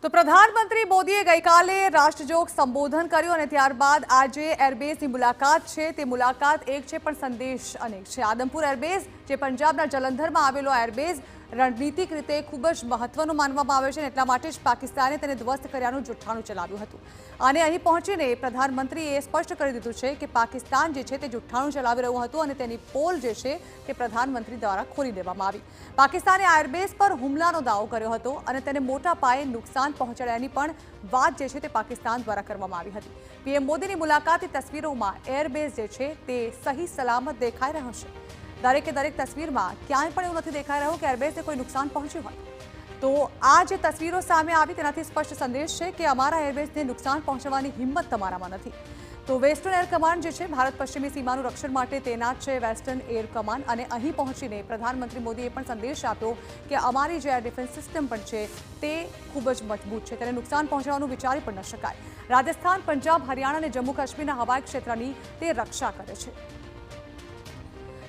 તો પ્રધાનમંત્રી મોદીએ ગઈકાલે રાષ્ટ્રજોગ સંબોધન કર્યું અને ત્યારબાદ આજે એરબેઝની મુલાકાત છે તે મુલાકાત એક છે પણ સંદેશ અનેક છે। આદમપુર એરબેઝ જે પંજાબના જલંધરમાં આવેલો એરબેઝ રણનીતિક રીતે ખૂબ જ મહત્વનું માનવામાં આવે છે અને એટલા માટે જ પાકિસ્તાને તેને ધ્વસ્ત કર્યાનું જુઠ્ઠાણું ચલાવ્યું હતું અને અહીં પહોંચીને પ્રધાનમંત્રીએ સ્પષ્ટ કરી દીધું છે કે પાકિસ્તાન જે છે તે જુઠ્ઠાણું ચલાવી રહ્યું હતું અને તેની પોલ જે છે તે પ્રધાનમંત્રી દ્વારા ખોલી દેવામાં આવી। પાકિસ્તાને આ એરબેઝ પર હુમલાનો દાવો કર્યો હતો અને તેને મોટા પાયે નુકસાન પહોંચાડ્યાની પણ વાત જે છે તે પાકિસ્તાન દ્વારા કરવામાં આવી હતી। પીએમ મોદીની મુલાકાતની તસવીરોમાં એરબેઝ જે છે તે સહી સલામત દેખાઈ રહ્યો છે। દરેકે દરેક તસવીરમાં ક્યાંય પણ એવું નથી દેખાઈ રહ્યું કે એરબેઝને કોઈ નુકસાન પહોંચ્યું હોય। તો આ જે તસવીરો સામે આવી તેનાથી સ્પષ્ટ સંદેશ છે કે અમારા એરબેઝને નુકસાન પહોંચાડવાની હિંમત તમારામાં નથી। તો વેસ્ટર્ન એર કમાન્ડ જે છે ભારત પશ્ચિમી સીમાનું રક્ષણ માટે તૈનાત છે વેસ્ટર્ન એર કમાન્ડ અને અહીં પહોંચીને પ્રધાનમંત્રી મોદીએ પણ સંદેશ આપ્યો કે અમારી જે એર ડિફેન્સ સિસ્ટમ પણ છે તે ખૂબ જ મજબૂત છે, તેને નુકસાન પહોંચાડવાનું વિચારી પણ ન શકાય। રાજસ્થાન, પંજાબ, હરિયાણા અને જમ્મુ કાશ્મીરના હવાઈ ક્ષેત્રની તે રક્ષા કરે છે।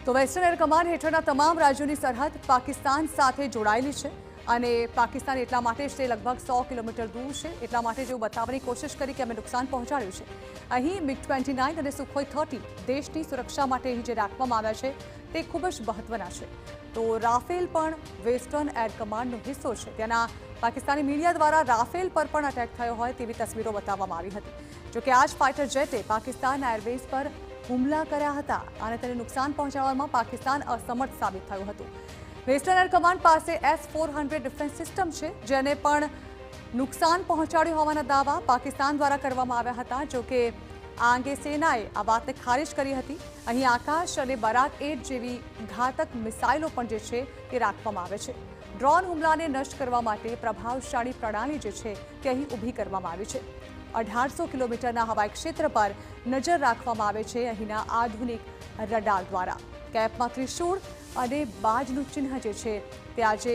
તો વેસ્ટર્ન એર કમાન્ડ હેઠળના તમામ રાજ્યોની સરહદ પાકિસ્તાન સાથે જોડાયેલી છે અને પાકિસ્તાન એટલા માટે જ તે લગભગ 100 કિલોમીટર દૂર છે, એટલા માટે જેવું બતાવવાની કોશિશ કરી કે અમે નુકસાન પહોંચાડ્યું છે। અહીં MiG-29 અને સુખોઈ 30 દેશની સુરક્ષા માટે અહીં જે રાખવામાં આવ્યા છે તે ખૂબ જ મહત્વના છે। તો રાફેલ પણ વેસ્ટર્ન એર કમાન્ડનો હિસ્સો છે। તેના પાકિસ્તાની મીડિયા દ્વારા રાફેલ પર પણ અટેક થયો હોય તેવી તસવીરો બતાવવામાં આવી હતી। જોકે આ જ ફાઇટર જેટે પાકિસ્તાનના એરબેઝ પર હુમલા કર્યા હતા અને તેને નુકસાન પહોંચાડવામાં પાકિસ્તાન અસમર્થ સાબિત થયું હતું। વેસ્ટર્ન એર કમાન્ડ પાસે S-400 ડિફેન્સ સિસ્ટમ છે જેને પણ નુકસાન પહોંચાડ્યું હોવાના દાવા પાકિસ્તાન દ્વારા કરવામાં આવ્યા હતા। જોકે આ અંગે સેનાએ આ વાતને ખારિજ કરી હતી। અહીં આકાશ અને બરાક 8 જેવી ઘાતક મિસાઇલો પણ જે છે તે રાખવામાં આવે છે। ડ્રોન હુમલાને નષ્ટ કરવા માટે પ્રભાવશાળી પ્રણાલી જે છે તે અહીં ઊભી કરવામાં આવી છે। 1800 કિલોમીટરના હવાઈ ક્ષેત્ર પર નજર રાખવામાં આવે છે અહીંના આધુનિક રડાર દ્વારા। કેપમાં ત્રિશૂળ અને બાજનું ચિહ્ન જે છે તે આજે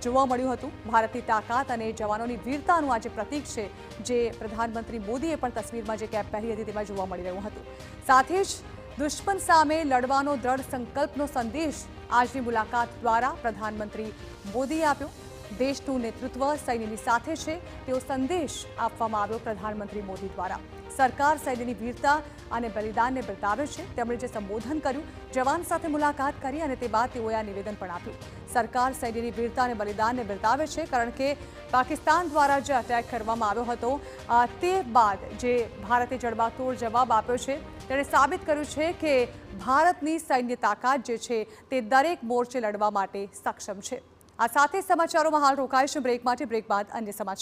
જોવા મળ્યું હતું। ભારતની તાકાત અને જવાનોની વીરતાનું આજે પ્રતીક છે જે પ્રધાનમંત્રી મોદીએ પણ તસવીરમાં જે કેપ પહેરી હતી તેમાં જોવા મળી રહ્યું હતું। સાથે જ દુશ્મન સામે લડવાનો દ્રઢ સંકલ્પનો સંદેશ આજની મુલાકાત દ્વારા પ્રધાનમંત્રી મોદીએ આપ્યો। દેશનું નેતૃત્વ સૈન્યની સાથે છે તેવો સંદેશ આપવામાં આવ્યો પ્રધાનમંત્રી મોદી દ્વારા। સરકાર સૈન્યની વીરતા અને બલિદાનને બિરદાવે છે। તેમણે જે સંબોધન કર્યું, જવાન સાથે મુલાકાત કરી અને તે બાદ તેઓએ આ નિવેદન પણ આપ્યું। સરકાર સૈન્યની વીરતા અને બલિદાનને બિરદાવે છે કારણ કે પાકિસ્તાન દ્વારા જે અટેક કરવામાં આવ્યો હતો તે બાદ જે ભારતે જડબાતોડ જવાબ આપ્યો છે તેણે સાબિત કર્યું છે કે ભારતની સૈન્ય તાકાત જે છે તે દરેક મોરચે લડવા માટે સક્ષમ છે। આ સાથે સમાચારોમાં હાલ રોકાઈશું બ્રેક માટે। બ્રેક બાદ અન્ય સમાચાર